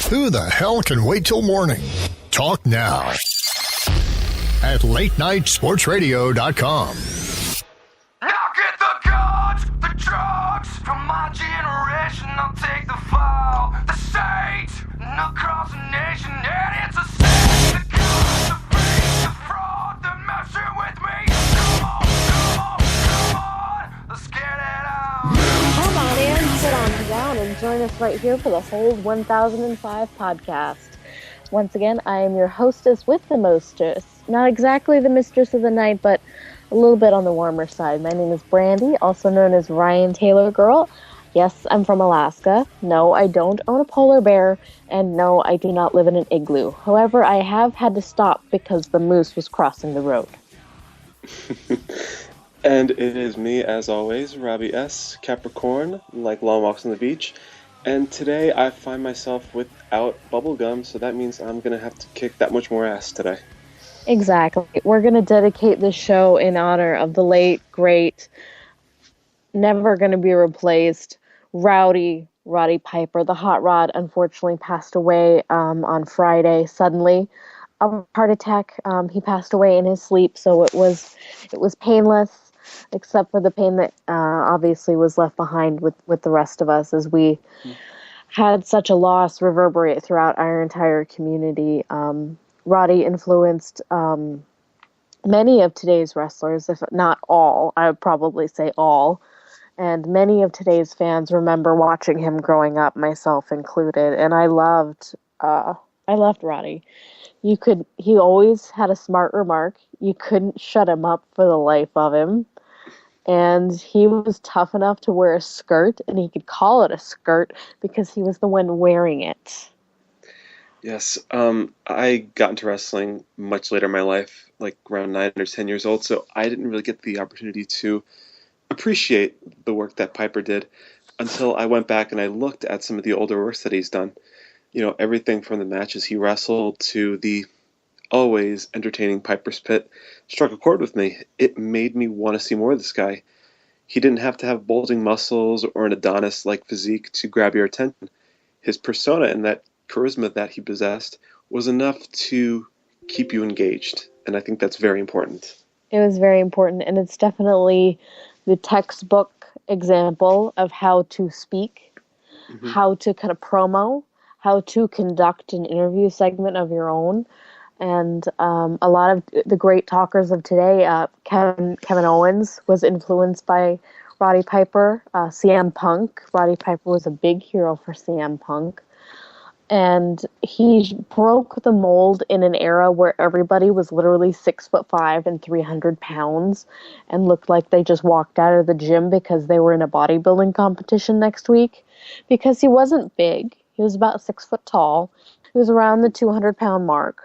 Who the hell can wait till morning? Talk now at latenightsportsradio.com. I'll get the guns, the drugs from my generation. I'll take the fall, the state, and across the nation. And it's a sin, the guns, the fake, the fraud, the messing with me. Come on, come on, come on, let's get it on. Come on in, sit on down, and join us right here for the Hold 1005 podcast. Once again, I am your hostess with the mostess. Not exactly the mistress of the night, but a little bit on the warmer side. My name is Brandi, also known as Ryan Taylor Girl. Yes, I'm from Alaska. No, I don't own a polar bear. And no, I do not live in an igloo. However, I have had to stop because the moose was crossing the road. And it is me, as always, Robbie S., Capricorn, like long walks on the beach. And today I find myself without bubblegum, so that means I'm going to have to kick that much more ass today. Exactly. We're going to dedicate this show in honor of the late, great, never going to be replaced, Rowdy Roddy Piper. The Hot Rod unfortunately passed away on Friday suddenly. A heart attack. He passed away in his sleep, so it was painless, except for the pain that obviously was left behind with the rest of us as we had such a loss reverberate throughout our entire community. Roddy influenced many of today's wrestlers, if not all. I would probably say all. And many of today's fans remember watching him growing up, myself included. And I loved Roddy. He always had a smart remark. You couldn't shut him up for the life of him. And he was tough enough to wear a skirt, and he could call it a skirt because he was the one wearing it. Yes, I got into wrestling much later in my life, like around 9 or 10 years old, so I didn't really get the opportunity to appreciate the work that Piper did until I went back and I looked at some of the older works that he's done. You know, everything from the matches he wrestled to the always entertaining Piper's Pit struck a chord with me. It made me want to see more of this guy. He didn't have to have bulging muscles or an Adonis-like physique to grab your attention. His persona and that charisma that he possessed was enough to keep you engaged, and I think that's very important. It was very important, and it's definitely the textbook example of how to speak, how to kind of promo, how to conduct an interview segment of your own. And a lot of the great talkers of today, Kevin Owens was influenced by Roddy Piper, CM Punk. Roddy Piper was a big hero for CM Punk. And he broke the mold in an era where everybody was literally 6'5" and 300 pounds and looked like they just walked out of the gym because they were in a bodybuilding competition next week. Because he wasn't big. He was about 6 foot tall. He was around the 200-pound mark.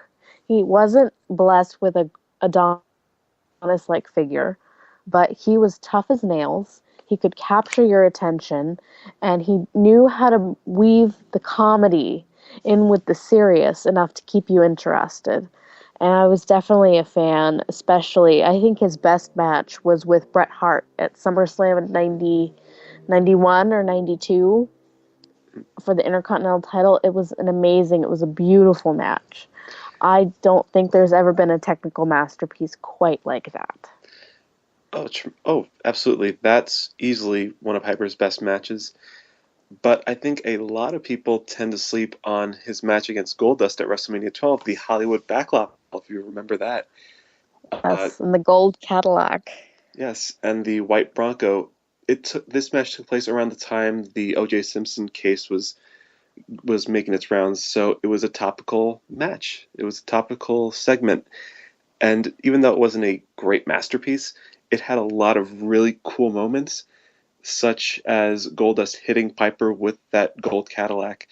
He wasn't blessed with a Adonis-like figure, but he was tough as nails. He could capture your attention, and he knew how to weave the comedy in with the serious enough to keep you interested. And I was definitely a fan, especially, I think his best match was with Bret Hart at SummerSlam in 91 or 92 for the Intercontinental title. It was it was a beautiful match. I don't think there's ever been a technical masterpiece quite like that. Oh, absolutely. That's easily one of Piper's best matches. But I think a lot of people tend to sleep on his match against Goldust at WrestleMania 12, the Hollywood Backlot, if you remember that. Yes, and the gold Cadillac. Yes, and the White Bronco. This match took place around the time the O.J. Simpson case was making its rounds, so it was a topical match. It was a topical segment. And even though it wasn't a great masterpiece, it had a lot of really cool moments, such as Goldust hitting Piper with that gold Cadillac.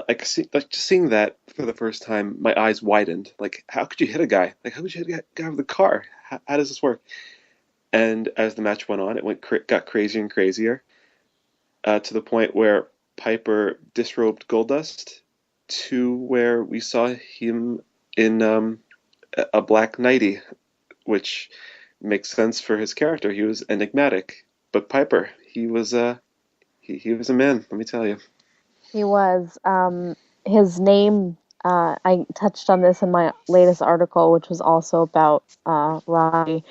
Just seeing that for the first time, my eyes widened. Like, how could you hit a guy? Like, how could you hit a guy with a car? How does this work? And as the match went on, it got crazier and crazier, to the point where Piper disrobed Goldust to where we saw him in a black nightie, which makes sense for his character. He was enigmatic, but Piper, he was a man. Let me tell you. He was. his name, I touched on this in my latest article, which was also about Roddy,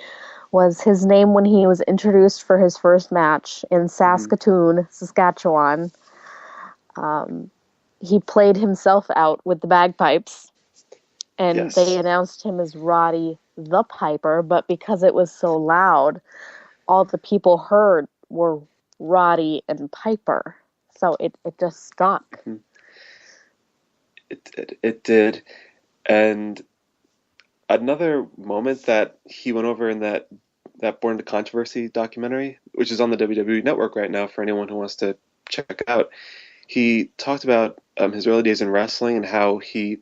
was his name when he was introduced for his first match in Saskatoon, Saskatchewan. He played himself out with the bagpipes, and they Yes. announced him as Roddy the Piper, but because it was so loud, all the people heard were Roddy and Piper. So it just stuck. It did. And another moment that he went over in that Born to Controversy documentary, which is on the WWE Network right now for anyone who wants to check it out, he talked about his early days in wrestling and how he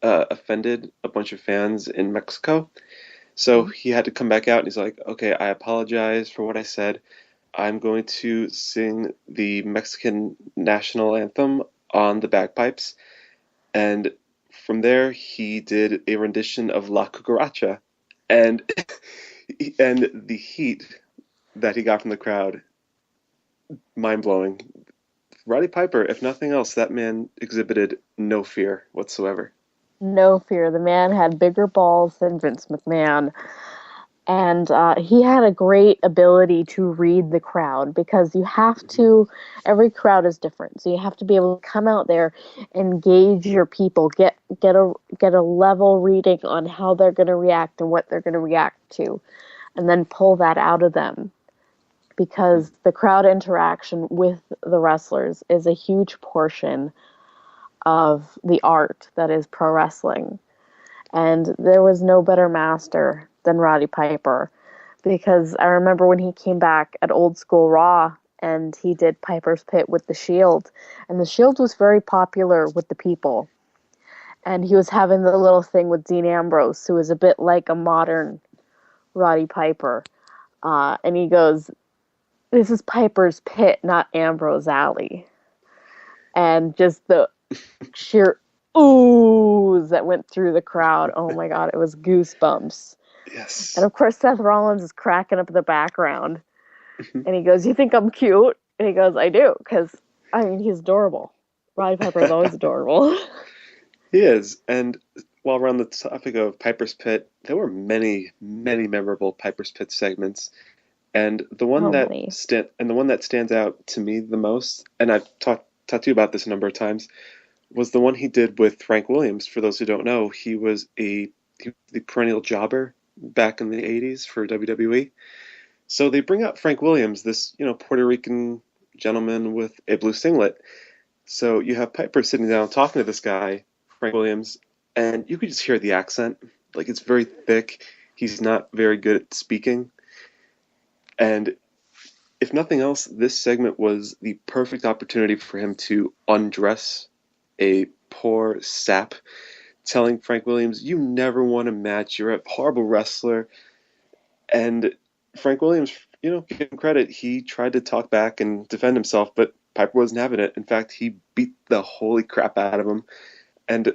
offended a bunch of fans in Mexico. So he had to come back out and he's like, okay, I apologize for what I said. I'm going to sing the Mexican national anthem on the bagpipes. And from there, he did a rendition of La Cucaracha. And and the heat that he got from the crowd, mind blowing. Roddy Piper, if nothing else, that man exhibited no fear whatsoever. No fear. The man had bigger balls than Vince McMahon. And he had a great ability to read the crowd because you have to, every crowd is different. So you have to be able to come out there and gauge your people, get a level reading on how they're going to react and what they're going to react to, and then pull that out of them. Because the crowd interaction with the wrestlers is a huge portion of the art that is pro wrestling. And there was no better master than Roddy Piper, because I remember when he came back at Old School Raw and he did Piper's Pit with the Shield, and the Shield was very popular with the people. And he was having the little thing with Dean Ambrose, who is a bit like a modern Roddy Piper. And he goes, "This is Piper's Pit, not Ambrose Alley." And just the sheer oohs that went through the crowd. Oh my God, it was goosebumps. Yes. And of course, Seth Rollins is cracking up in the background. And he goes, "You think I'm cute?" And he goes, "I do," because, I mean, he's adorable. Roddy Piper is always adorable. He is. And while we're on the topic of Piper's Pit, there were many, many memorable Piper's Pit segments. And So many. the one that stands out to me the most, and I've talked to you about this a number of times, was the one he did with Frank Williams. For those who don't know, he was the perennial jobber back in the 80s for WWE. So they bring out Frank Williams, this, Puerto Rican gentleman with a blue singlet. So you have Piper sitting down talking to this guy, Frank Williams, and you could just hear the accent. Like, it's very thick. He's not very good at speaking. And if nothing else, this segment was the perfect opportunity for him to undress a poor sap, telling Frank Williams, "You never won a match. You're a horrible wrestler." And Frank Williams, give him credit. He tried to talk back and defend himself, but Piper wasn't having it. In fact, he beat the holy crap out of him and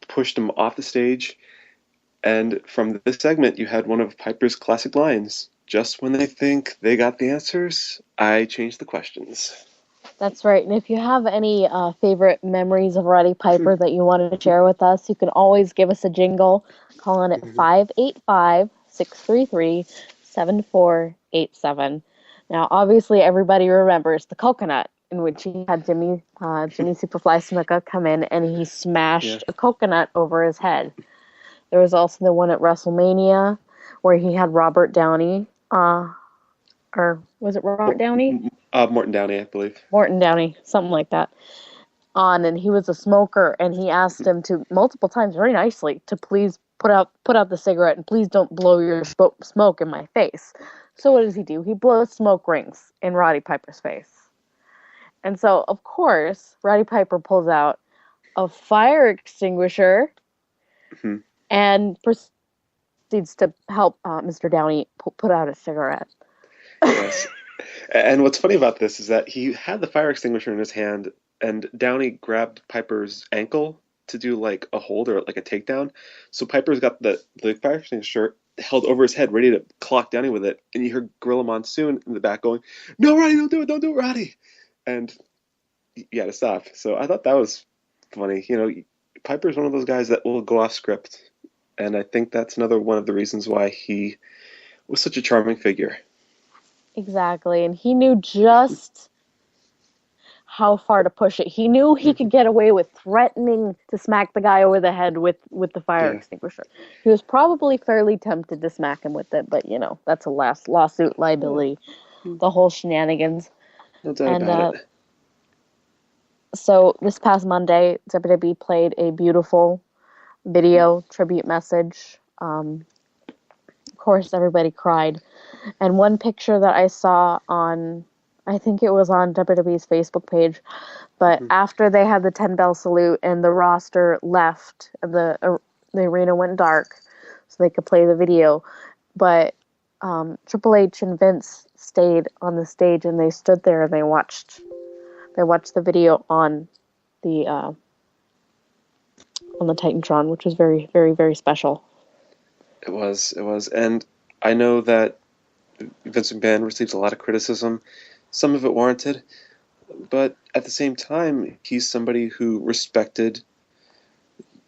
pushed him off the stage. And from this segment, you had one of Piper's classic lines: "Just when they think they got the answers, I change the questions." That's right. And if you have any favorite memories of Roddy Piper that you wanted to share with us, you can always give us a jingle. Call in at 585-633-7487. Now, obviously, everybody remembers the coconut in which he had Jimmy Superfly Snuka come in and he Yeah. smashed a coconut over his head. There was also the one at WrestleMania where he had Robert Downey, or was it Robert Downey? Morton Downey, I believe. Morton Downey, something like that, on, and he was a smoker, and he asked him to multiple times, very nicely, to please put out the cigarette and please don't blow your smoke in my face. So what does he do? He blows smoke rings in Roddy Piper's face. And so, of course, Roddy Piper pulls out a fire extinguisher Mhm. and proceeds to help Mr. Downey put out a cigarette. Yes. And what's funny about this is that he had the fire extinguisher in his hand, and Downey grabbed Piper's ankle to do like a hold or like a takedown. So Piper's got the fire extinguisher held over his head, ready to clock Downey with it. And you hear Gorilla Monsoon in the back going, "No, Roddy, don't do it, Roddy!" And you had to stop. So I thought that was funny. Piper's one of those guys that will go off script, and I think that's another one of the reasons why he was such a charming figure. Exactly. And he knew just how far to push it. He knew he could Hmm. get away with threatening to smack the guy over the head with the fire Yeah, extinguisher. He was probably fairly tempted to smack him with it, but that's a lawsuit yeah, liability, the whole shenanigans. no doubt And about it. so this past Monday, WWE played a beautiful video tribute message. Of course, everybody cried. And one picture that I saw on, I think it was on WWE's Facebook page, but Hmm. after they had the 10 bell salute and the roster left, the arena went dark so they could play the video. But Triple H and Vince stayed on the stage and they stood there and they watched the video the on the Titantron, which was very, very, very special. It was, and I know that Vince McMahon receives a lot of criticism, some of it warranted, but at the same time, he's somebody who respected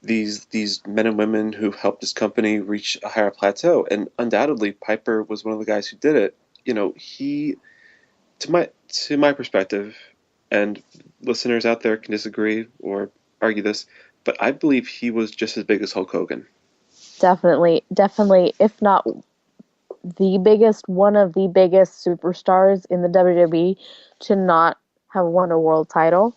these men and women who helped his company reach a higher plateau, and undoubtedly Piper was one of the guys who did it. He, to my perspective, and listeners out there can disagree or argue this, but I believe he was just as big as Hulk Hogan. Definitely, definitely, if not the biggest, one of the biggest superstars in the WWE to not have won a world title.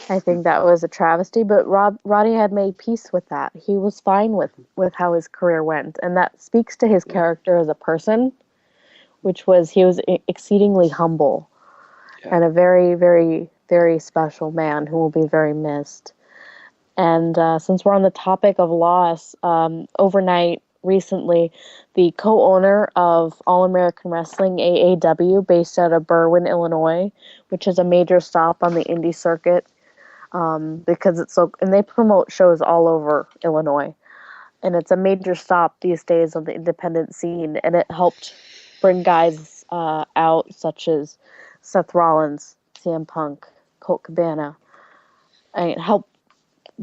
I think that was a travesty, but Roddy had made peace with that. He was fine with how his career went, and that speaks to his Yeah, character as a person, which was he was exceedingly humble yeah. and a very, very, very special man who will be very missed. And since we're on the topic of loss, overnight recently, the co-owner of All American Wrestling (AAW), based out of Berwyn, Illinois, which is a major stop on the indie circuit, because it's so, and they promote shows all over Illinois, and it's a major stop these days on the independent scene, and it helped bring guys out such as Seth Rollins, CM Punk, Colt Cabana, and it helped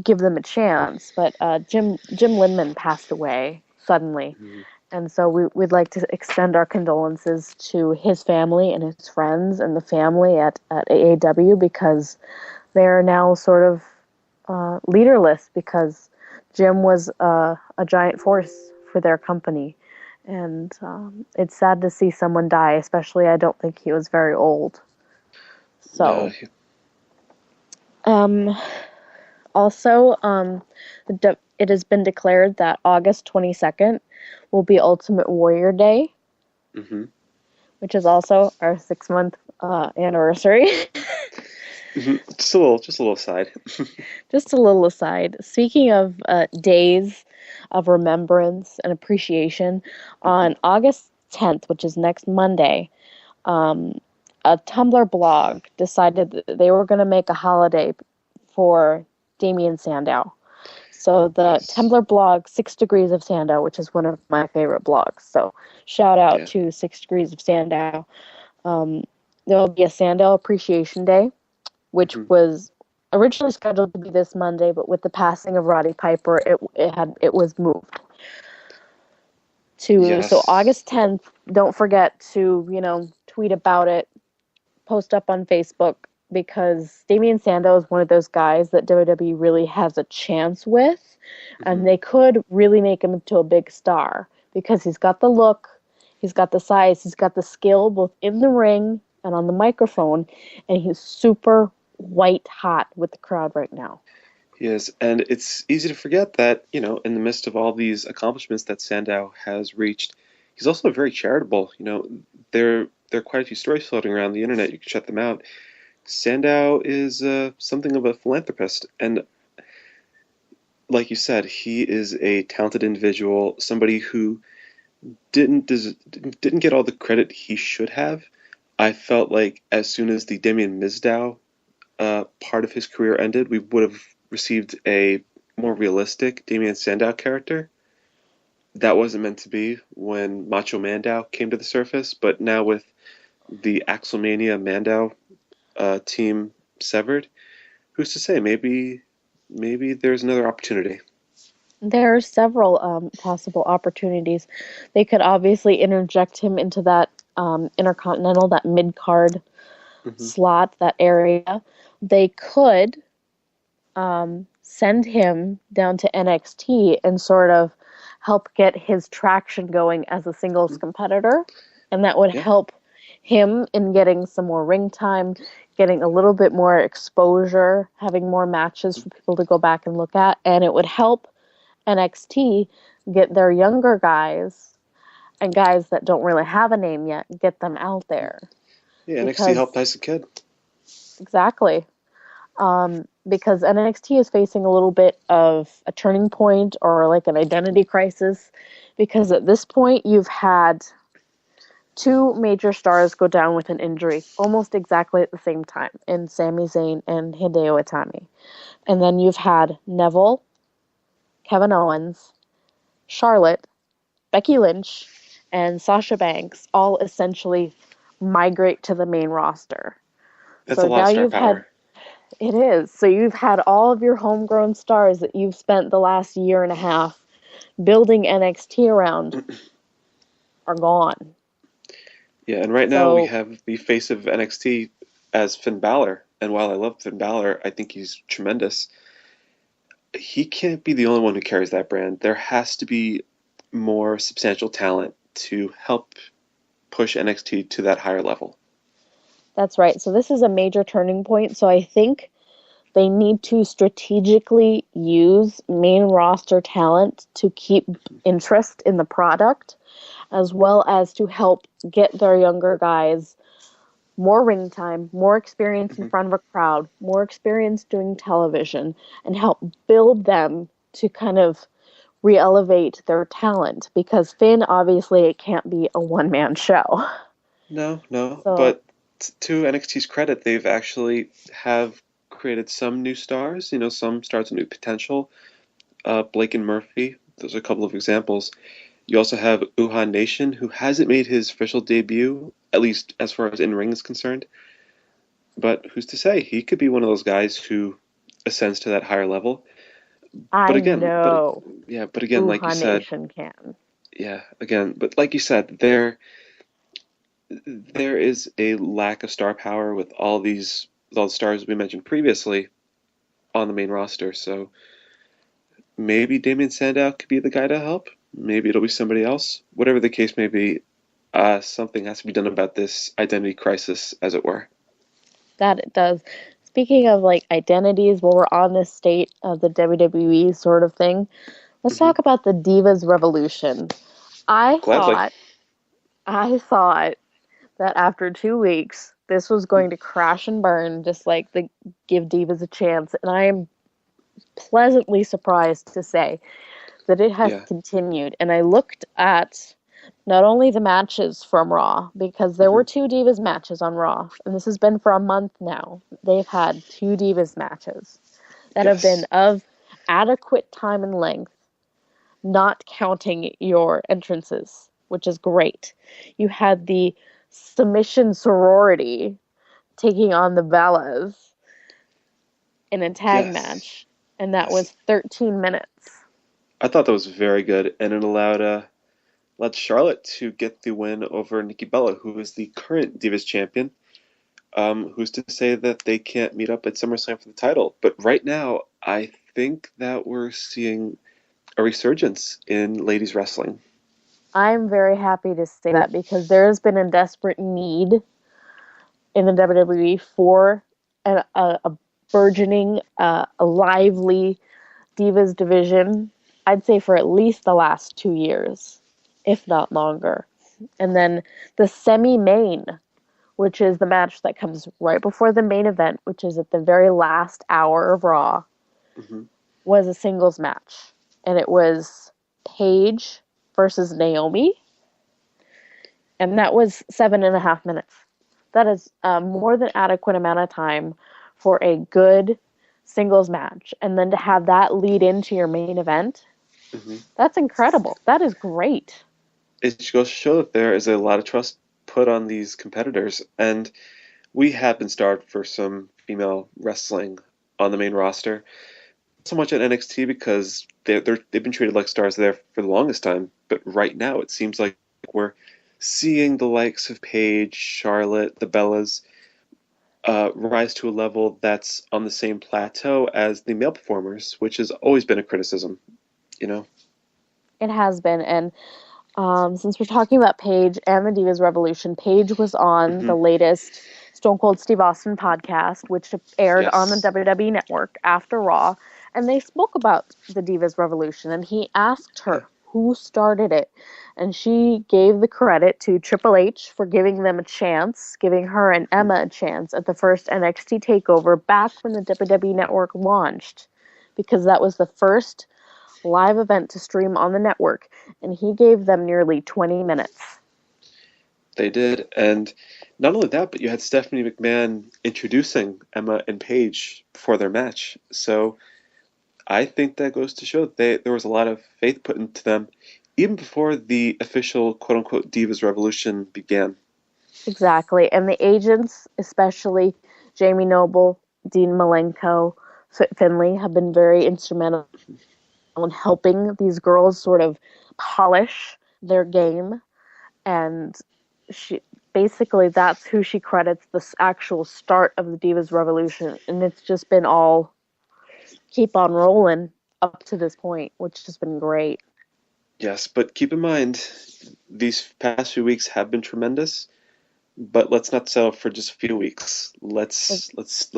give them a chance. But Jim Linman passed away suddenly, Mhm. and so we'd like to extend our condolences to his family and his friends and the family at AAW, because they are now sort of leaderless, because Jim was a giant force for their company. And it's sad to see someone die, especially I don't think he was very old. No, So, um, also, it has been declared that August 22nd will be Ultimate Warrior Day, hmm which is also our 6-month anniversary. just a little side. Just a little aside. Speaking of days of remembrance and appreciation, Hmm. on August 10th, which is next Monday, um, a Tumblr blog decided that they were going to make a holiday for Damien Sandow. So the Yes, Tumblr blog 6 Degrees of Sandow, which is one of my favorite blogs. So shout out yeah. to 6 Degrees of Sandow. Um, there will be a Sandow Appreciation Day, which Hmm. was originally scheduled to be this Monday, but with the passing of Roddy Piper, it was moved to, so Yes. August 10th. Don't forget to tweet about it, post up on Facebook, because Damien Sandow is one of those guys that WWE really has a chance with, Hmm. and they could really make him into a big star because he's got the look, he's got the size, he's got the skill both in the ring and on the microphone, and he's super white hot with the crowd right now. Yes, and it's easy to forget that, in the midst of all these accomplishments that Sandow has reached, he's also very charitable. There are quite a few stories floating around the internet. You can check them out. Sandow is something of a philanthropist, and like you said, he is a talented individual, somebody who didn't get all the credit he should have. I felt like as soon as the Damien Mizdow part of his career ended, we would have received a more realistic Damien Sandow character. That wasn't meant to be when Macho Mandow came to the surface, but now with the Axelmania Mandow team severed, who's to say? Maybe maybe there's another opportunity. There are several possible opportunities. They could obviously interject him into that intercontinental, that mid card Hmm. slot, that area. They could send him down to NXT and sort of help get his traction going as a singles competitor. And that would Yeah. help him in getting some more ring time, getting a little bit more exposure, having more matches for people to go back and look at. And it would help NXT get their younger guys and guys that don't really have a name yet, get them out there. Yeah, NXT helped Because, Tyson Kidd. exactly. Because NXT is facing a little bit of a turning point or like an identity crisis. Because at this point, you've had two major stars go down with an injury almost exactly at the same time in Sami Zayn and Hideo Itami. And then you've had Neville, Kevin Owens, Charlotte, Becky Lynch, and Sasha Banks all essentially migrate to the main roster. That's a So lot now of star you've had power. it is. So you've had all of your homegrown stars that you've spent the last year and a half building NXT around are gone. Yeah, and right now we So have the face of NXT as Finn Balor. And while I love Finn Balor, I think he's tremendous. He can't be the only one who carries that brand. There has to be more substantial talent to help push NXT to that higher level. that's right. So this is a major turning point. So I think they need to strategically use main roster talent to keep interest in the product, as well as to help get their younger guys more ring time, more experience in Hmm. front of a crowd, more experience doing television, and help build them to kind of re-elevate their talent. Because Finn, obviously, it can't be a one-man show. No, no, So but to NXT's credit, they've actually have created some new stars, some stars with new potential. Blake and Murphy, those are a couple of examples. You also have Uhan Nation, who hasn't made his official debut, at least as far as in-ring is concerned. But who's to say? He could be one of those guys who ascends to that higher level. But I again, but know yeah, but again, like you Uha said, Nation can. yeah, again, but like you said, there is a lack of star power with all the stars we mentioned previously on the main roster. So maybe Damien Sandow could be the guy to help. Maybe it'll be somebody else. Whatever the case may be, something has to be done about this identity crisis, as it were. That it does. Speaking of like identities, while we're on this state of the WWE sort of thing, let's Hmm. talk about the Divas Revolution. I Gladly. thought, I thought that after 2 weeks, this was going to crash and burn, just like the Give Divas a Chance. And I am pleasantly surprised to say that it has Yeah. continued. And I looked at not only the matches from Raw, because there Hmm. were two Divas matches on Raw, and this has been for a month now. They've had two Divas matches that have been Yes. of adequate time and length, not counting your entrances, which is great. You had the submission sorority taking on the Bellas in a tag Yes. match, and that was Yes. 13 minutes. I thought that was very good, and it allowed Charlotte to get the win over Nikki Bella, who is the current Divas champion. Who's to say that they can't meet up at SummerSlam for the title? But right now, I think that we're seeing a resurgence in ladies wrestling. I'm very happy to say that because there has been a desperate need in the WWE for a burgeoning, a lively Divas division, I'd say for at least the last 2 years, if not longer. And then the semi main, which is the match that comes right before the main event, which is at the very last hour of Raw, Hmm. was a singles match. And it was Paige versus Naomi. And that was 7.5 minutes. That is a more than adequate amount of time for a good singles match. And then to have that lead into your main event, Hmm. that's incredible. That is great. It goes to show that there is a lot of trust put on these competitors, and we have been starved for some female wrestling on the main roster. so much at NXT because they've been treated like stars there for the longest time. But right now, it seems like we're seeing the likes of Paige, Charlotte, the Bellas rise to a level that's on the same plateau as the male performers, which has always been a criticism, you know? It has been, and since we're talking about Paige and the Divas Revolution, Paige was on the latest Stone Cold Steve Austin podcast, which aired on the WWE Network after Raw, and they spoke about the Divas Revolution, and he asked her who started it, and she gave the credit to Triple H for giving them a chance, giving her and Emma a chance at the first NXT TakeOver back when the WWE Network launched, because that was the first live event to stream on the network, and he gave them nearly 20 minutes. They did, and not only that, but you had Stephanie McMahon introducing Emma and Paige before their match. So I think that goes to show there was a lot of faith put into them even before the official quote-unquote Divas Revolution began. Exactly, and the agents, especially Jamie Noble, Dean Malenko, Finley, have been very instrumental in helping these girls sort of polish their game, and basically that's who she credits the actual start of the Divas Revolution, and it's just been all keep on rolling up to this point, which has been great. Yes, but keep in mind, these past few weeks have been tremendous, but let's not settle for just a few weeks. Let's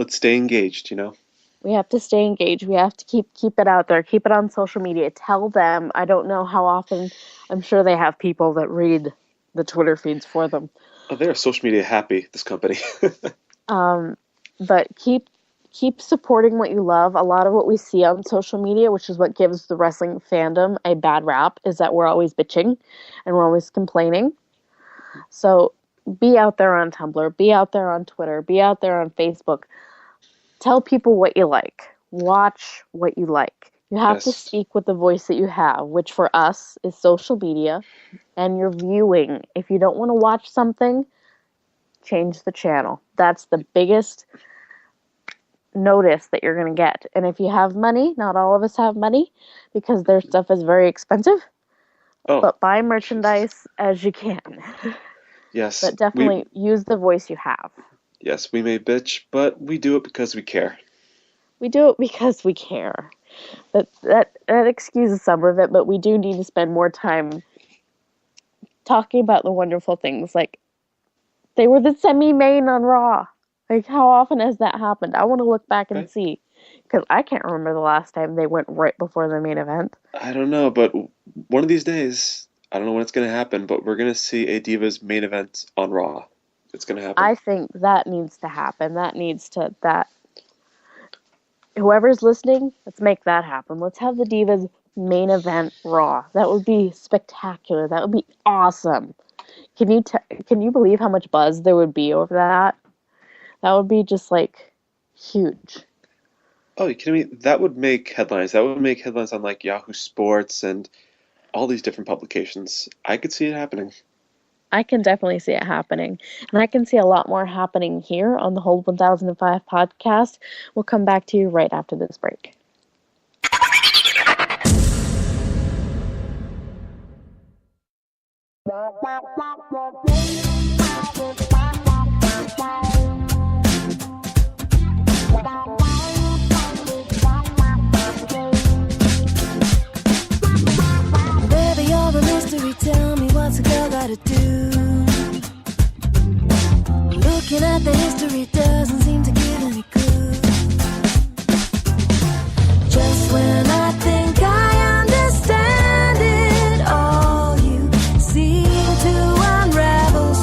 stay engaged, you know? We have to stay engaged. We have to keep it out there. Keep it on social media. Tell them. I don't know how often. I'm sure they have people that read the Twitter feeds for them. Oh, they're social media happy, this company. But keep supporting what you love. A lot of what we see on social media, which is what gives the wrestling fandom a bad rap, is that we're always bitching and we're always complaining. So be out there on Tumblr. Be out there on Twitter. Be out there on Facebook. Tell people what you like. Watch what you like. You have to speak with the voice that you have, which for us is social media and your viewing. If you don't want to watch something, change the channel. That's the biggest notice that you're going to get. And if you have money, not all of us have money because their stuff is very expensive, but buy merchandise as you can. Yes. But definitely use the voice you have. Yes, we may bitch, but we do it because we care. We do it because we care. That excuses some of it, but we do need to spend more time talking about the wonderful things. Like, they were the semi-main on Raw. Like, how often has that happened? I want to look back and see. Because I can't remember the last time they went right before the main event. I don't know, but one of these days, I don't know when it's going to happen, but we're going to see a Divas main event on Raw. It's going to happen. I think that needs to happen. Whoever's listening, let's make that happen. Let's have the Divas main event Raw. That would be spectacular. That would be awesome. Can you believe how much buzz there would be over that? That would be just like huge. Oh, you kidding me? That would make headlines. That would make headlines on like Yahoo Sports and all these different publications. I could see it happening. I can definitely see it happening. And I can see a lot more happening here on the Hold 1005 podcast. We'll come back to you right after this break. Baby, you're a mystery. Tell me what's a girl gotta do? Looking at the history doesn't seem to give any clue. Just when I think I understand it all, you seem to unravel.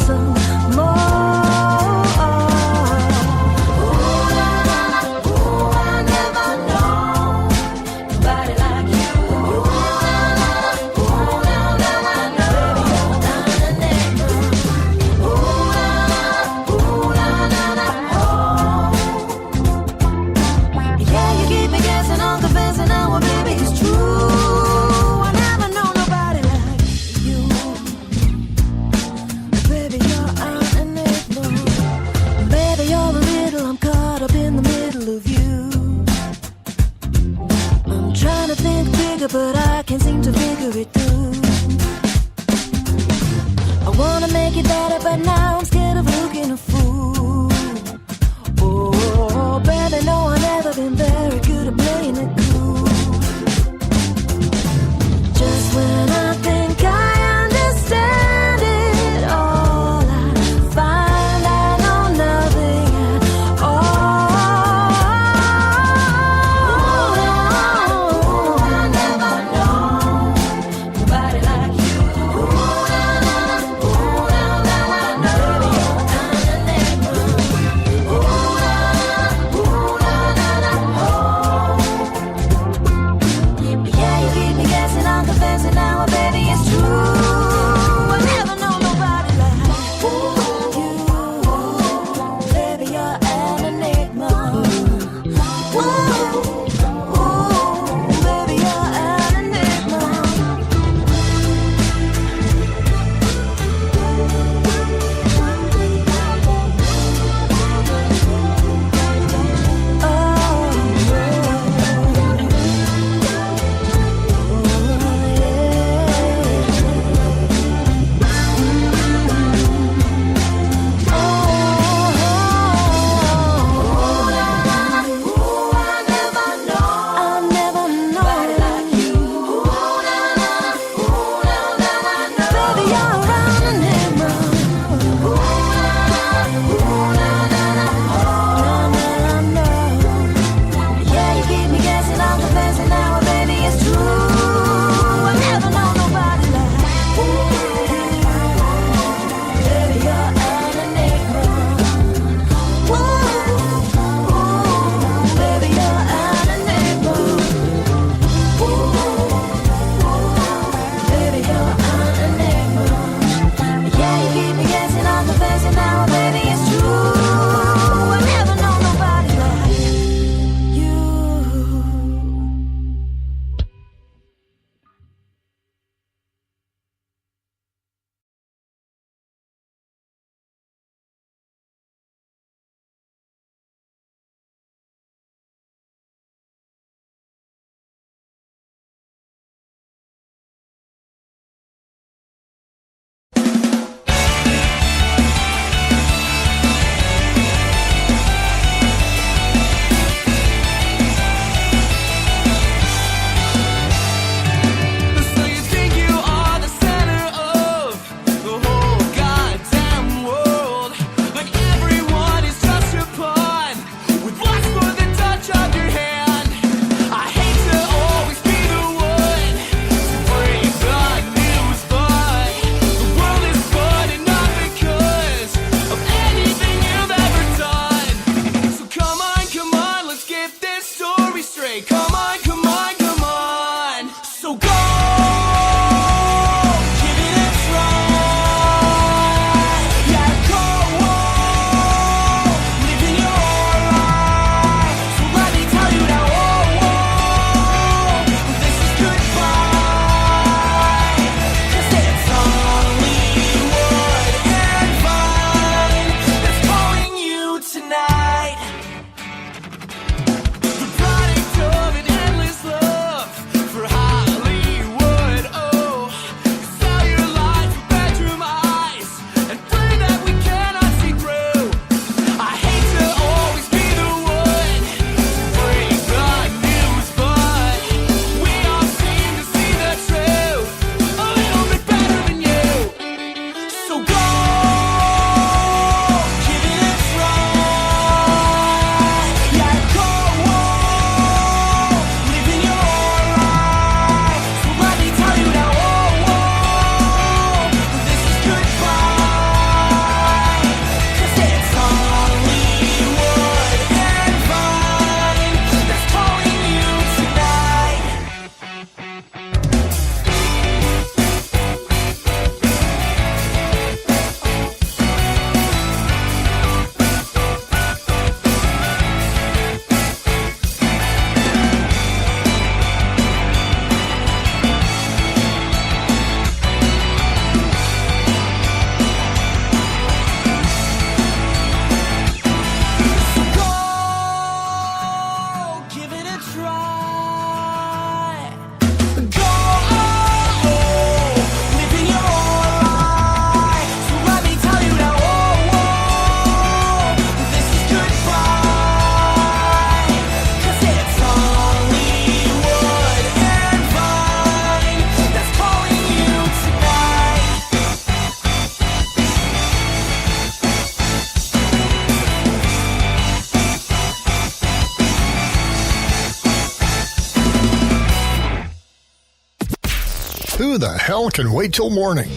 Who the hell can wait till morning?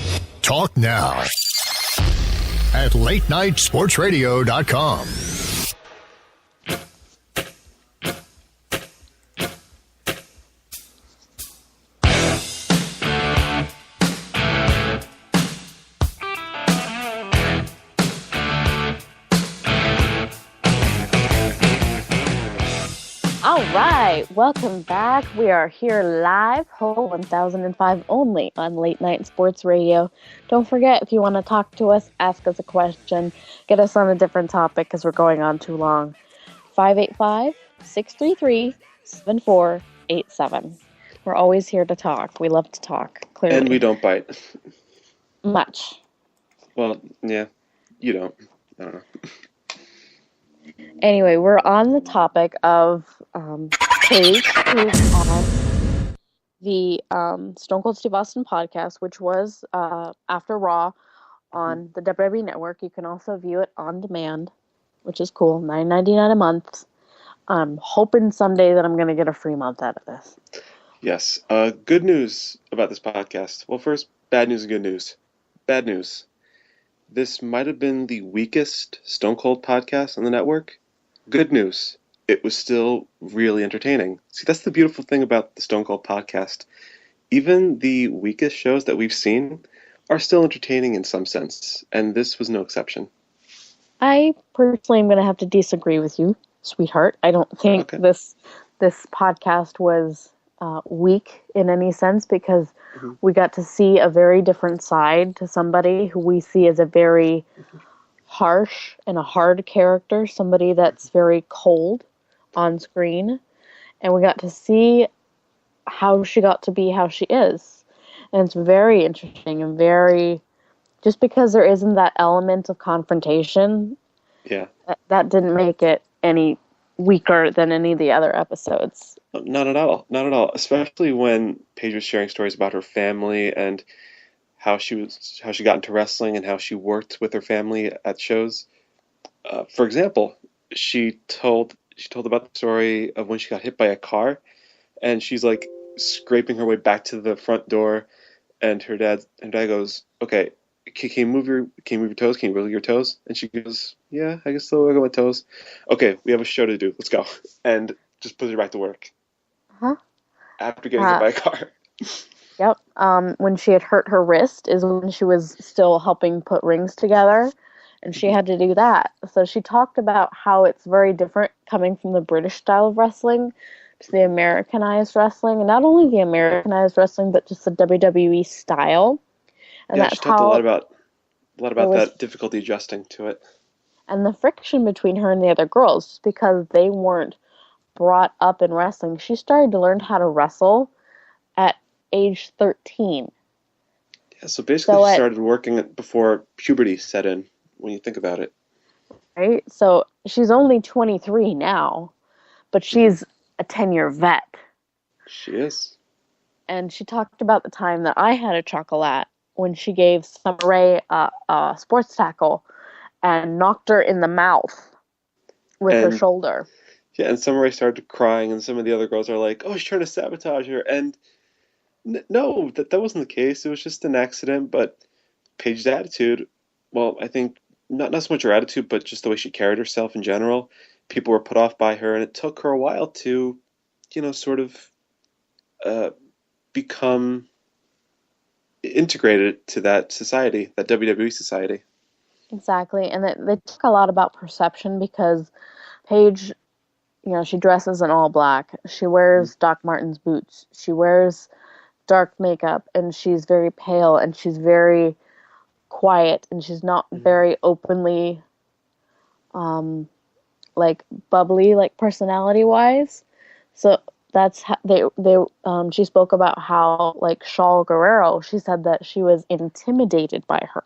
Talk now at latenightsportsradio.com. All right, welcome back. We are here live, Hole 1005 only on Late Night Sports Radio. Don't forget, if you want to talk to us, ask us a question, get us on a different topic because we're going on too long. 585-633-7487. We're always here to talk. We love to talk, clearly. And we don't bite. Much. Well, yeah, you don't. I don't know. Anyway, we're on the topic of Paige, who's on the Stone Cold Steve Austin podcast, which was after Raw on the WWE Network. You can also view it on demand, which is cool. $9.99 a month. I'm hoping someday that I'm going to get a free month out of this. Yes. Good news about this podcast. Well, first, bad news and good news. Bad news. This might have been the weakest Stone Cold podcast on the network. Good news. It was still really entertaining. See, that's the beautiful thing about the Stone Cold podcast. Even the weakest shows that we've seen are still entertaining in some sense, and this was no exception. I personally am going to have to disagree with you, sweetheart. I don't think this podcast was weak in any sense because we got to see a very different side to somebody who we see as a very harsh and a hard character, somebody that's very cold on screen, and we got to see how she got to be how she is. And it's very interesting and very, just because there isn't that element of confrontation, that didn't make it any weaker than any of the other episodes. Not at all. Not at all. Especially when Paige was sharing stories about her family and how she got into wrestling and how she worked with her family at shows. For example, she told about the story of when she got hit by a car, and she's like scraping her way back to the front door, and her dad goes, "Okay, can you move your toes? Can you wiggle your toes?" And she goes, "Yeah, I guess I'll wiggle my toes." "Okay, we have a show to do. Let's go." And just puts her back to work. After getting hit by a car. Yep. When she had hurt her wrist is when she was still helping put rings together, and she had to do that. So she talked about how it's very different coming from the British style of wrestling to the Americanized wrestling, and not only the Americanized wrestling, but just the WWE style. And yeah, that's she talked how a lot about that difficulty adjusting to it. And the friction between her and the other girls, because they weren't brought up in wrestling. She started to learn how to wrestle at age 13. Yeah, so basically she started working before puberty set in, when you think about it. Right? So she's only 23 now, but she's a 10-year vet. She is. And she talked about the time that I had a chocolate when she gave Summer Rae a sports tackle and knocked her in the mouth with her shoulder. Yeah, and Summer Rae started crying, and some of the other girls are like, "Oh, she's trying to sabotage her." And no, that wasn't the case. It was just an accident. But Paige's attitude, well, I think not so much her attitude, but just the way she carried herself in general. People were put off by her, and it took her a while to, sort of become integrated to that society, that WWE society. Exactly, and they talk a lot about perception because Paige, she dresses in all black. She wears Doc Martens boots. She wears dark makeup, and she's very pale, and she's very quiet, and she's not very openly, bubbly, personality-wise. So that's how she spoke about how, Shaul Guerrero, she said that she was intimidated by her.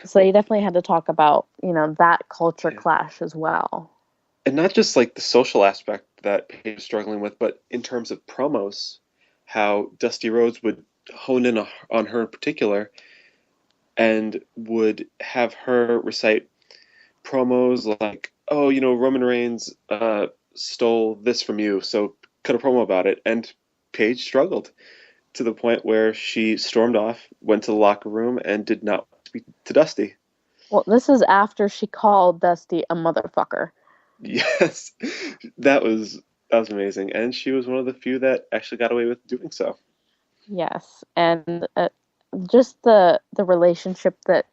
So you definitely had to talk about, that culture clash as well. And not just the social aspect that Paige was struggling with, but in terms of promos, how Dusty Rhodes would hone in on her in particular and would have her recite promos like, "Oh, Roman Reigns stole this from you, so cut a promo about it." And Paige struggled. to the point where she stormed off, went to the locker room, and did not speak to Dusty. Well, this is after she called Dusty a motherfucker. Yes, that was amazing, and she was one of the few that actually got away with doing so. Yes, and just the relationship that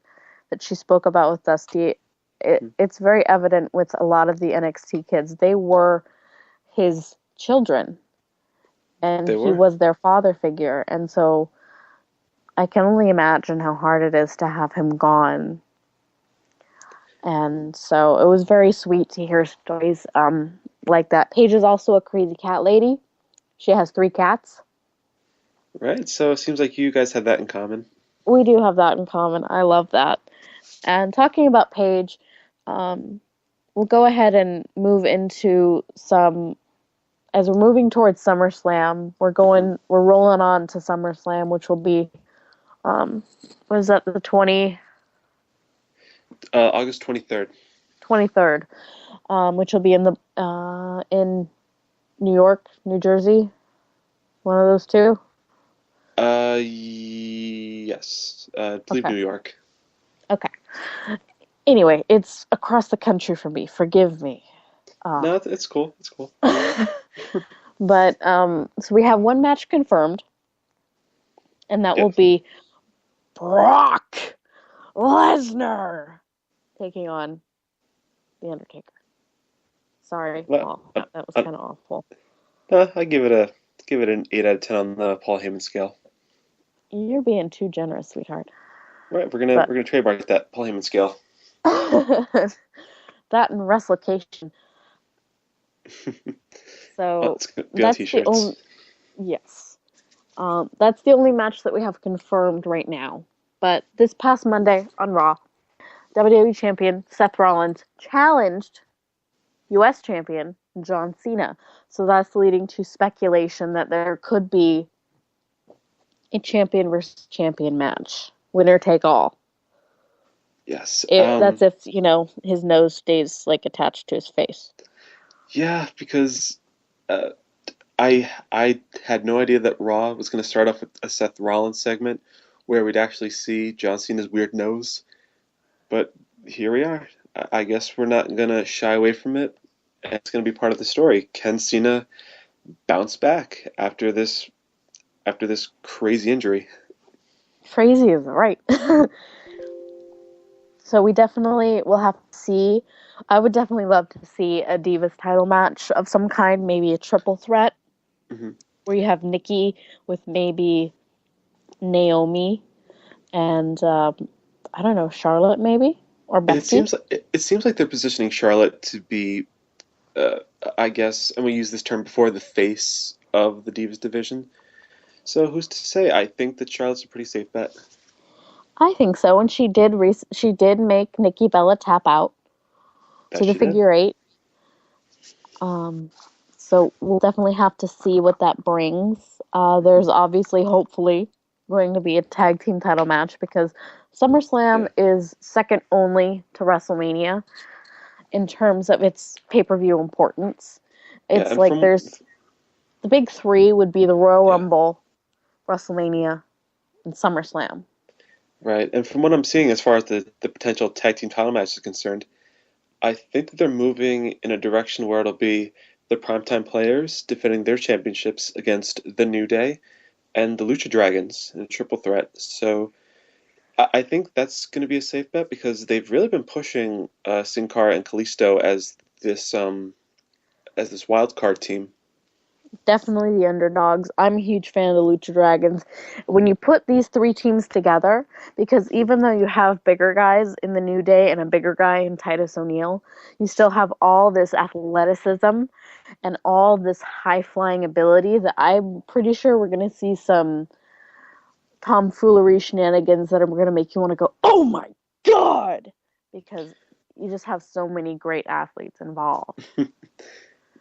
she spoke about with Dusty, it's very evident with a lot of the NXT kids. They were his children, and They he were. was their father figure, and so I can only imagine how hard it is to have him gone. And so it was very sweet to hear stories like that. Paige is also a crazy cat lady. She has 3 cats. Right, so it seems like you guys have that in common. We do have that in common. I love that. And talking about Paige, we'll go ahead and move into some. As we're moving towards SummerSlam, we're rolling on to SummerSlam, which will be, what is that, the August 23rd. 23rd, which will be in New York, New Jersey, one of those two. Yes. I believe Okay. New York. Okay. Anyway, it's across the country for me. Forgive me. No, it's cool. It's cool. But so we have one match confirmed, and that will Yep. be Brock Lesnar taking on The Undertaker. Sorry, Well, Paul. That was kind of awful. I give it an 8 out of 10 on the Paul Heyman scale. You're being too generous, sweetheart. Right, we're But gonna trademark that Paul Heyman scale. that and Wrestlecation. Oh, So it's gonna be on that's the t-shirts. only. Yes. That's the only match that we have confirmed right now. But this past Monday on Raw, WWE Champion Seth Rollins challenged US Champion John Cena. So that's leading to speculation that there could be a champion versus champion match. Winner take all. Yes. That's if, his nose stays like attached to his face. Yeah, because uh, I had no idea that Raw was gonna start off with a Seth Rollins segment where we'd actually see John Cena's weird nose. But here we are. I guess we're not gonna shy away from it. And it's gonna be part of the story. Can Cena bounce back after this crazy injury? Crazy is right. So we definitely will have to see. I would definitely love to see a Divas title match of some kind, maybe a triple threat, Hmm. where you have Nikki with maybe Naomi and I don't know, Charlotte maybe, or Becky. It seems like they're positioning Charlotte to be, uh, I guess, and we used this term before, the face of the Divas division. So who's to say? I think that Charlotte's a pretty safe bet. I think so, and she did make Nikki Bella tap out That to the she did. figure 8. Um, so we'll definitely have to see what that brings. There's obviously, hopefully, going to be a tag team title match because SummerSlam Yeah, is second only to WrestleMania in terms of its pay-per-view importance. yeah, It's and like from there's the big 3 would be the Royal yeah, Rumble, WrestleMania, and SummerSlam. right. And from what I'm seeing, as far as the potential tag team title match is concerned, I think that they're moving in a direction where it'll be the primetime players defending their championships against the New Day and the Lucha Dragons in a triple threat. So I think that's going to be a safe bet because they've really been pushing Sin Cara and Kalisto as this wild card team. Definitely the underdogs. I'm a huge fan of the Lucha Dragons. When you put these 3 teams together, because even though you have bigger guys in the New Day and a bigger guy in Titus O'Neil, you still have all this athleticism and all this high flying ability that I'm pretty sure we're going to see some tomfoolery shenanigans that are going to make you want to go, oh my god! Because you just have so many great athletes involved.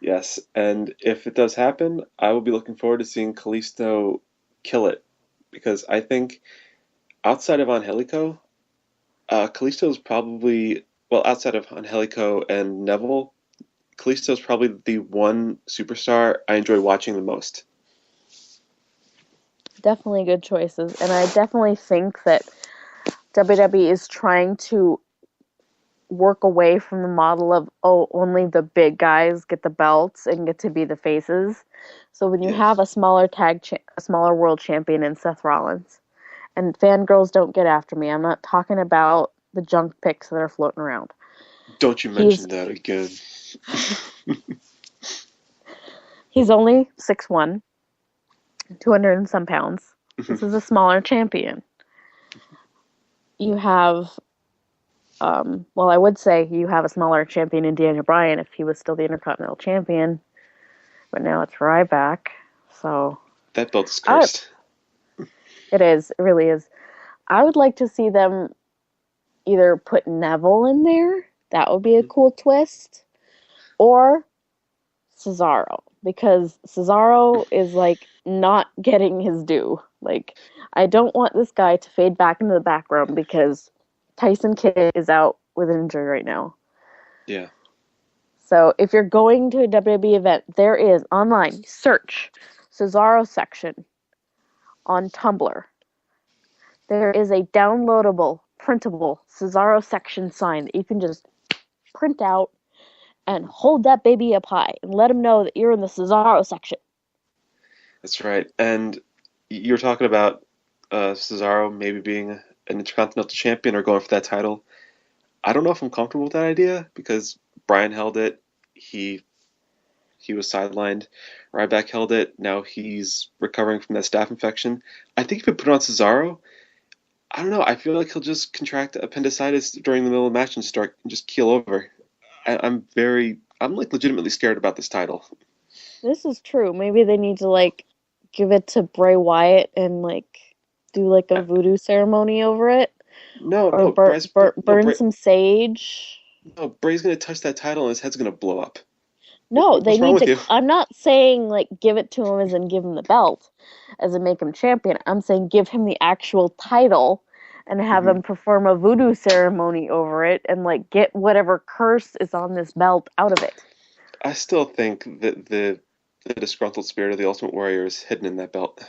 Yes, and if it does happen, I will be looking forward to seeing Kalisto kill it because I think outside of Angelico, Kalisto is probably well outside of Angelico and Neville, Kalisto is probably the one superstar I enjoy watching the most. Definitely good choices. And I definitely think that WWE is trying to work away from the model of, oh, only the big guys get the belts and get to be the faces. So when you have Yes. a a smaller world champion in Seth Rollins, and fangirls don't get after me. I'm not talking about the junk pics that are floating around. Don't you He's mention that again. he's only 6'1", 200 and some pounds. This is a smaller champion. You have, well, I would say you have a smaller champion in Daniel Bryan if he was still the Intercontinental Champion, but now it's Ryback. So That belt is I, cursed. it is, it really is. I would like to see them either put Neville in there. That would be a cool twist. Or Cesaro, because Cesaro is like not getting his due. Like, I don't want this guy to fade back into the background because Tyson Kidd is out with an injury right now. Yeah. So if you're going to a WWE event, there is online, search Cesaro section on Tumblr. There is a downloadable, printable Cesaro section sign that you can just print out and hold that baby up high and let him know that you're in the Cesaro section. That's right. And you're talking about Cesaro maybe being an Intercontinental Champion or going for that title. I don't know if I'm comfortable with that idea because Bryan held it. He was sidelined. Ryback held it. Now he's recovering from that staph infection. I think if you put it on Cesaro, I don't know. I feel like he'll just contract appendicitis during the middle of the match and start and just keel over. I'm like legitimately scared about this title. This is true. Maybe they need to like give it to Bray Wyatt and like do like a voodoo ceremony over it, No, or no, Bryce, no, burn some sage. no, Bray's gonna touch that title and his head's gonna blow up. No, they What's wrong need with to. you? I'm not saying like give it to him as in give him the belt, as in make him champion. I'm saying give him the actual title and have Hmm. him perform a voodoo ceremony over it and like get whatever curse is on this belt out of it. I still think that the disgruntled spirit of the Ultimate Warrior is hidden in that belt.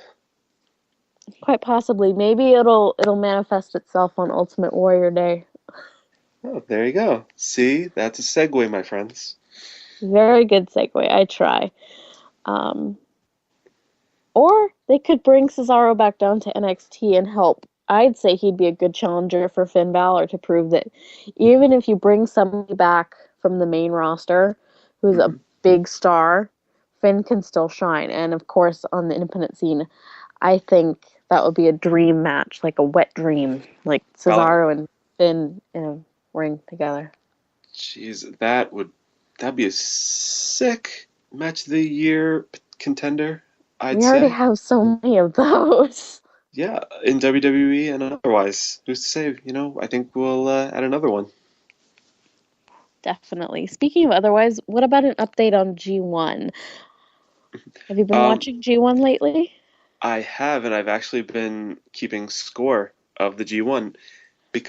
Quite possibly. Maybe it'll manifest itself on Ultimate Warrior Day. Oh, there you go. See, that's a segue, my friends. Very good segue. I try. Um, or they could bring Cesaro back down to NXT and help. I'd say he'd be a good challenger for Finn Balor to prove that even if you bring somebody back from the main roster who's a Hmm. big star, Finn can still shine. And of course, on the independent scene, I think that would be a dream match, like a wet dream, like Balor, Cesaro and Finn in a ring together. jeez, that'd be a sick match of the year contender, I'd We already say. have so many of those. Yeah, in WWE and otherwise. Who's to say? I think we'll add another one. Definitely. Speaking of otherwise, what about an update on G1? Have you been Um, watching G1 lately? I have, and I've actually been keeping score of the G1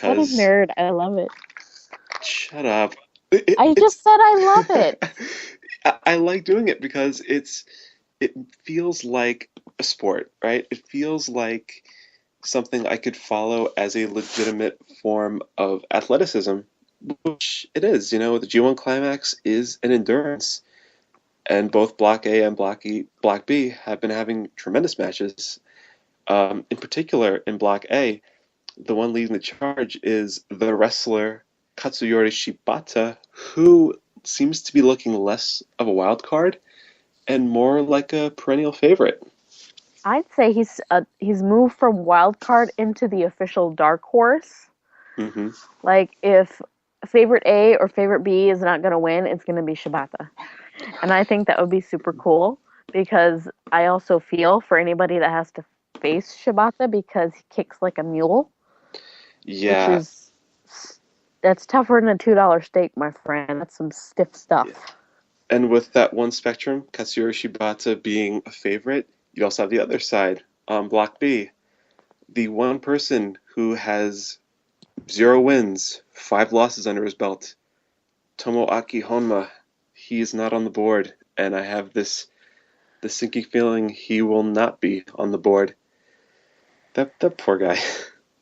What a because nerd. I love it. shut up. I It's just said I love it. I like doing it because it feels like a sport, right? It feels like something I could follow as a legitimate form of athleticism, which it is. The G1 Climax is an endurance, and both Block A and Block B have been having tremendous matches. In particular, in Block A, the one leading the charge is the wrestler Katsuyori Shibata, who seems to be looking less of a wild card and more like a perennial favorite. I'd say he's moved from wild card into the official dark horse. Hmm. Like if favorite A or favorite B is not going to win, it's going to be Shibata. And I think that would be super cool because I also feel for anybody that has to face Shibata because he kicks like a mule, which Yeah, is that's tougher than a $2 steak, my friend. That's some stiff stuff. yeah. And with that one spectrum, Katsuyori Shibata being a favorite, you also have the other side, Block B. The one person who has 0 wins, 5 losses under his belt, Tomoaki Honma. He is not on the board, and I have this sinking feeling he will not be on the board. That poor guy.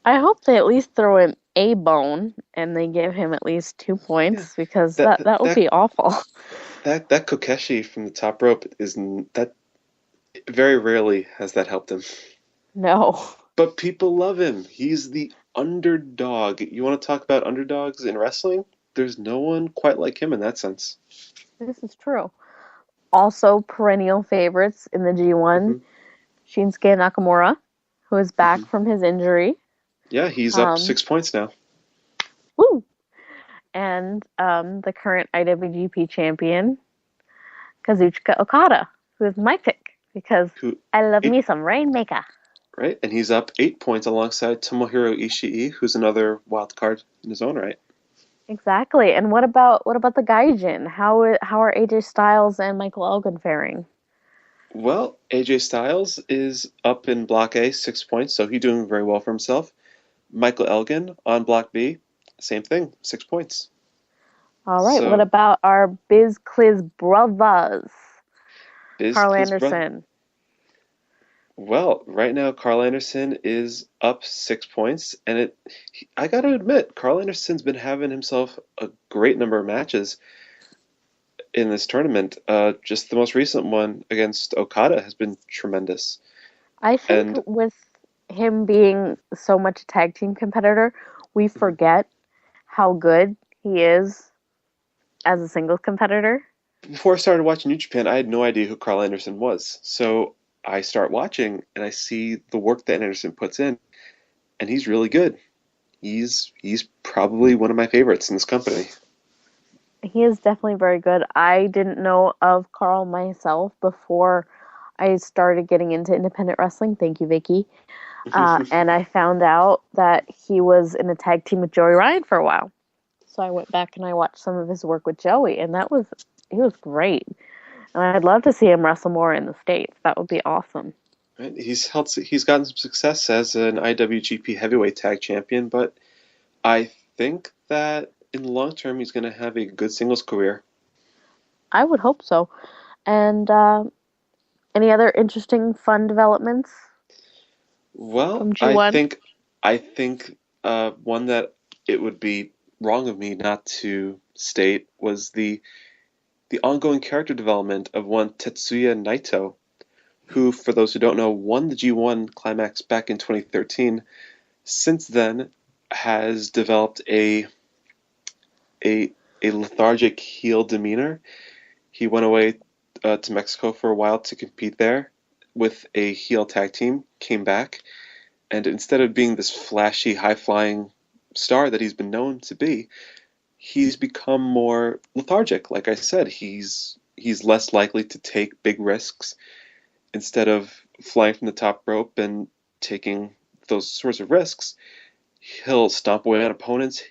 I hope they at least throw him a bone and they give him at least 2 Yeah, points because that that would that be awful. that Kokeshi from the top rope that very rarely has that helped him. No. But people love him. He's the underdog. You want to talk about underdogs in wrestling? There's no one quite like him in that sense. This is true. Also, perennial favorites in the G1, Hmm. Shinsuke Nakamura, who is back Hmm. from his injury. Yeah, he's up Um, 6 points now. Woo! And the current IWGP champion, Kazuchika Okada, who is my pick because Who I love eight me some Rainmaker. right? And he's up 8 points alongside Tomohiro Ishii, who's another wild card in his own right. Exactly. And what about the Gaijin? How are AJ Styles and Michael Elgin faring? Well, AJ Styles is up in Block A, 6 points, so he's doing very well for himself. Michael Elgin on Block B, same thing, 6 points. All right. What So about our Biz Cliz brothers? Biz Carl Cliz brother. Anderson. Well, right now Carl Anderson is up 6 points, and I got to admit, Carl Anderson's been having himself a great number of matches in this tournament. Just the most recent one against Okada has been tremendous. I think And with him being so much a tag team competitor, we forget how good he is as a singles competitor. before I started watching New Japan, I had no idea who Carl Anderson was. So I start watching, and I see the work that Anderson puts in, and he's really good. He's probably one of my favorites in this company. He is definitely very good. I didn't know of Carl myself before I started getting into independent wrestling. Thank you, Vicky. And I found out that he was in a tag team with Joey Ryan for a while. So I went back and I watched some of his work with Joey, and he was great. And I'd love to see him wrestle more in the States. That would be awesome. Right? He's gotten some success as an IWGP Heavyweight Tag Champion, but I think that in the long term he's going to have a good singles career. I would hope so. And any other interesting, fun developments Well, from G1? I think one that it would be wrong of me not to state was the ongoing character development of one Tetsuya Naito, who, for those who don't know, won the G1 Climax back in 2013. Since then, has developed a a lethargic heel demeanor. He went away to Mexico for a while to compete there with a heel tag team, came back, and instead of being this flashy, high-flying star that he's been known to be, he's become more lethargic. Like I said, he's less likely to take big risks. Instead of flying from the top rope and taking those sorts of risks, he'll stomp away on opponents.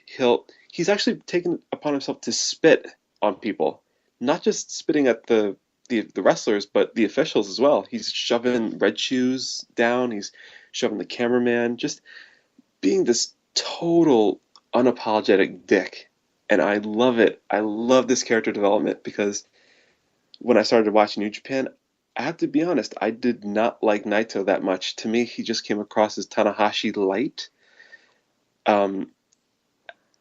He's actually taken upon himself to spit on people, not just spitting at the wrestlers, but the officials as well. He's shoving Red Shoes down. He's shoving the cameraman. Just being this total unapologetic dick. And I love it. I love this character development because when I started watching New Japan, I have to be honest, I did not like Naito that much. To me, he just came across as Tanahashi light. Um,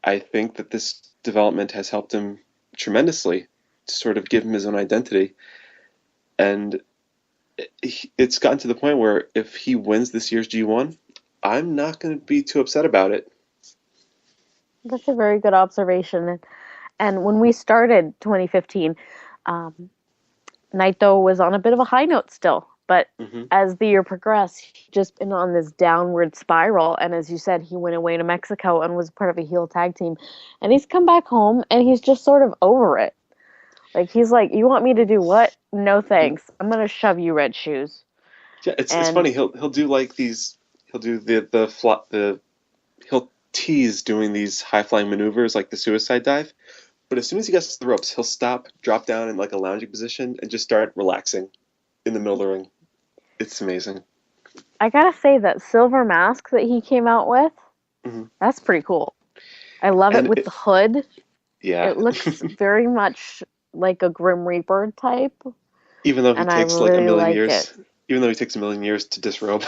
I think that this development has helped him tremendously to sort of give him his own identity. And it's gotten to the point where if he wins this year's G1, I'm not going to be too upset about it. That's a very good observation. And when we started 2015, um, Naito was on a bit of a high note still. But Hmm. as the year progressed, he's just been on this downward spiral. And as you said, he went away to Mexico and was part of a heel tag team. And he's come back home and he's just sort of over it. Like, he's like, you want me to do what? No thanks. I'm going to shove you, Red Shoes. Yeah, it's And funny. He'll do like these. He'll do he'll tease doing these high flying maneuvers like the suicide dive. But as soon as he gets to the ropes, he'll stop, drop down in like a lounging position, and just start relaxing in the middle of the ring. It's amazing. I got to say that silver mask that he came out with, Hmm. that's pretty cool. I love it And with the hood. yeah, It looks very much like a Grim Reaper type, even though he and I takes like a really million like it. years, even though he takes a million years to disrobe.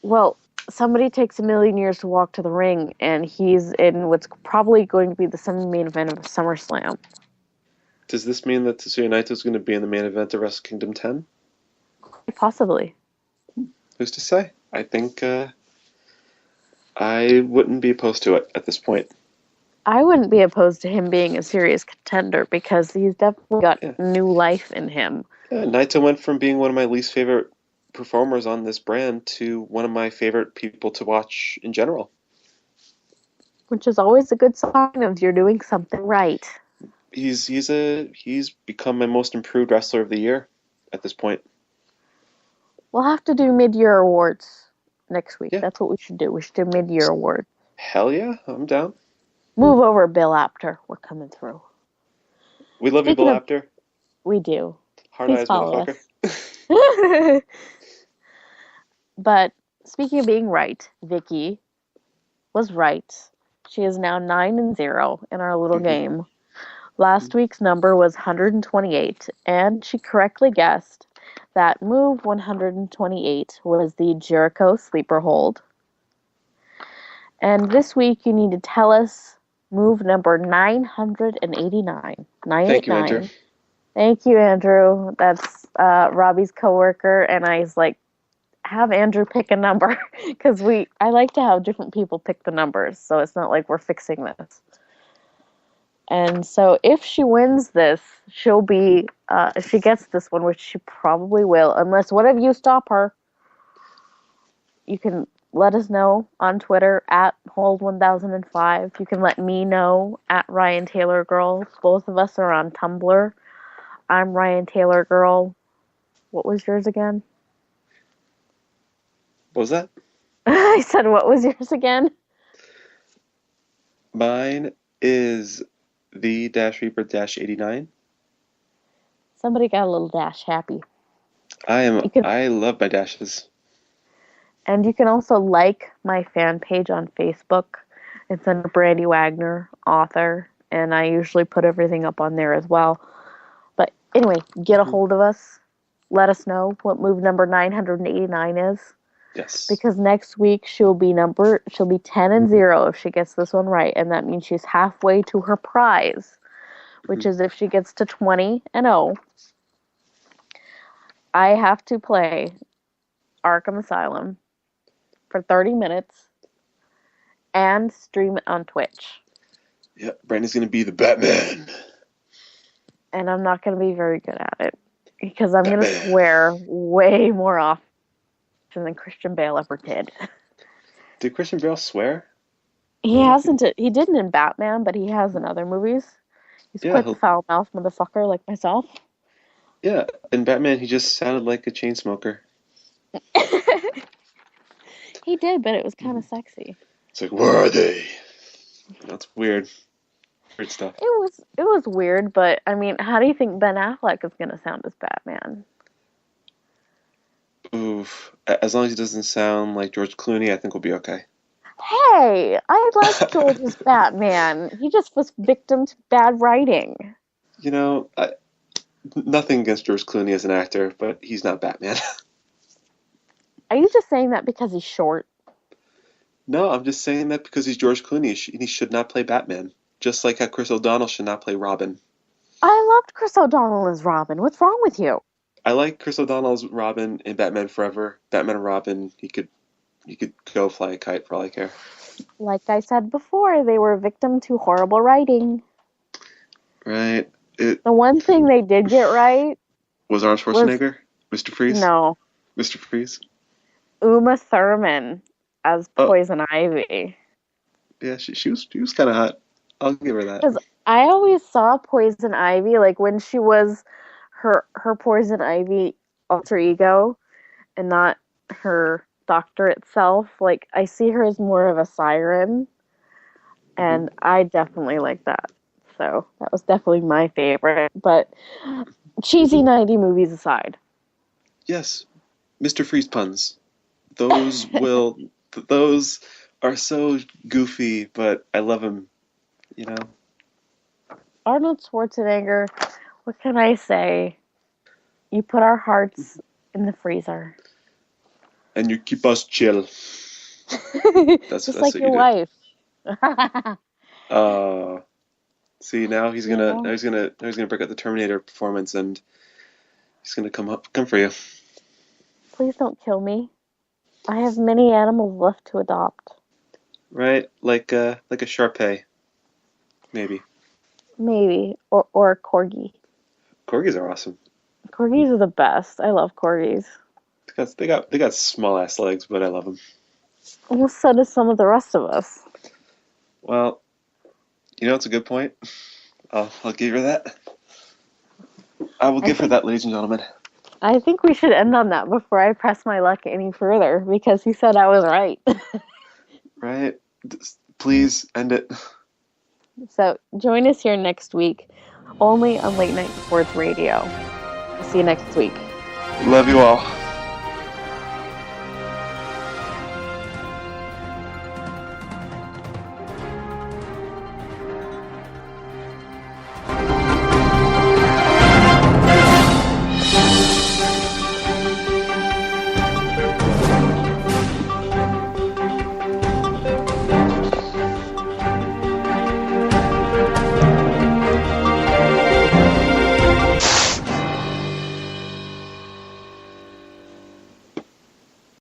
Well, somebody takes a million years to walk to the ring, and he's in what's probably going to be the semi-main event of SummerSlam. Does this mean that Tetsuya Naito is going to be in the main event of Wrestle Kingdom 10? Possibly. Who's to say? I think I wouldn't be opposed to it at this point. I wouldn't be opposed to him being a serious contender because he's definitely got Yeah. new life in him. Yeah, Naito went from being one of my least favorite performers on this brand to one of my favorite people to watch in general. Which is always a good sign of you're doing something right. He's become my most improved wrestler of the year at this point. We'll have to do mid-year awards next week. Yeah. That's what we should do. We should do mid-year awards. Hell yeah, I'm down. Move over, Bill Apter. We're coming through. We love Speaking you, Bill of- Apter. We do. Hard Please eyes, follow motherfucker. us. But speaking of being right, Vicky was right. She is now 9-0 in our little game. Last week's number was 128, and she correctly guessed that move 128 was the Jericho sleeper hold. And this week you need to tell us move number 989. Thank you, Andrew. Thank you, Andrew. That's Robbie's coworker, and I was like, have Andrew pick a number because I like to have different people pick the numbers, so it's not like we're fixing this. And so if she wins this, she'll be, if she gets this one, which she probably will, unless one of you stop her, you can let us know on Twitter at Hold1005. You can let me know at Ryan Taylor Girl. Both of us are on Tumblr. I'm Ryan Taylor Girl. What was yours again? What was that? I said, what was yours again? Mine is the Reaper-89. Somebody got a little dash happy. I love my dashes. And you can also like my fan page on Facebook. It's under Brandi Wagner, author, and I usually put everything up on there as well. But anyway, get a hold of us. Let us know what move number 989 is. Yes. Because next week she'll be 10-0 if she gets this one right, and that means she's halfway to her prize, which is if she gets to 20-0. I have to play Arkham Asylum for 30 minutes and stream it on Twitch. Yeah, Brandi's going to be the Batman. And I'm not going to be very good at it because I'm going to swear way more often than Christian Bale ever did. Did Christian Bale swear? He hasn't. He didn't in Batman, but he has in other movies. He's quite the foul-mouthed motherfucker like myself. Yeah, in Batman he just sounded like a chain smoker. He did, but it was kind of sexy. It's like, where are they? That's weird. Weird stuff. It was weird, but I mean, how do you think Ben Affleck is going to sound as Batman? Oof. As long as he doesn't sound like George Clooney, I think we'll be okay. Hey, I like George's Batman. He just was victim to bad writing. You know, nothing against George Clooney as an actor, but he's not Batman. Are you just saying that because he's short? No, I'm just saying that because he's George Clooney. He should not play Batman. Just like how Chris O'Donnell should not play Robin. I loved Chris O'Donnell as Robin. What's wrong with you? I like Chris O'Donnell's Robin in Batman Forever. Batman and Robin, he could go fly a kite for all I care. Like I said before, they were victim to horrible writing. Right. The one thing they did get right was Arnold Schwarzenegger? Mr. Freeze? No. Mr. Freeze? Uma Thurman as Poison Ivy. Yeah, she was kind of hot. I'll give her that. Because I always saw Poison Ivy, like when she was her Poison Ivy alter ego and not her doctor itself. Like, I see her as more of a siren, and I definitely like that. So that was definitely my favorite. But cheesy 90 movies aside. Yes, Mr. Freeze puns. Those are so goofy, but I love them, you know? Arnold Schwarzenegger, what can I say? You put our hearts in the freezer. And you keep us chill. That's Just like what your you wife. did. See, now he's gonna Yeah. break out the Terminator performance, and he's gonna come for you. Please don't kill me. I have many animals left to adopt. Right? Like a Shar-Pei, maybe. Maybe. Or a corgi. Corgis are awesome. Corgis are the best. I love corgis. Because they got small ass legs, but I love them. Well, so does some of the rest of us. Well, it's a good point. I'll give her that. I will give her that, ladies and gentlemen. I think we should end on that before I press my luck any further, because he said I was right. Right? Please end it. So join us here next week, only on Late Night Sports Radio. See you next week. Love you all.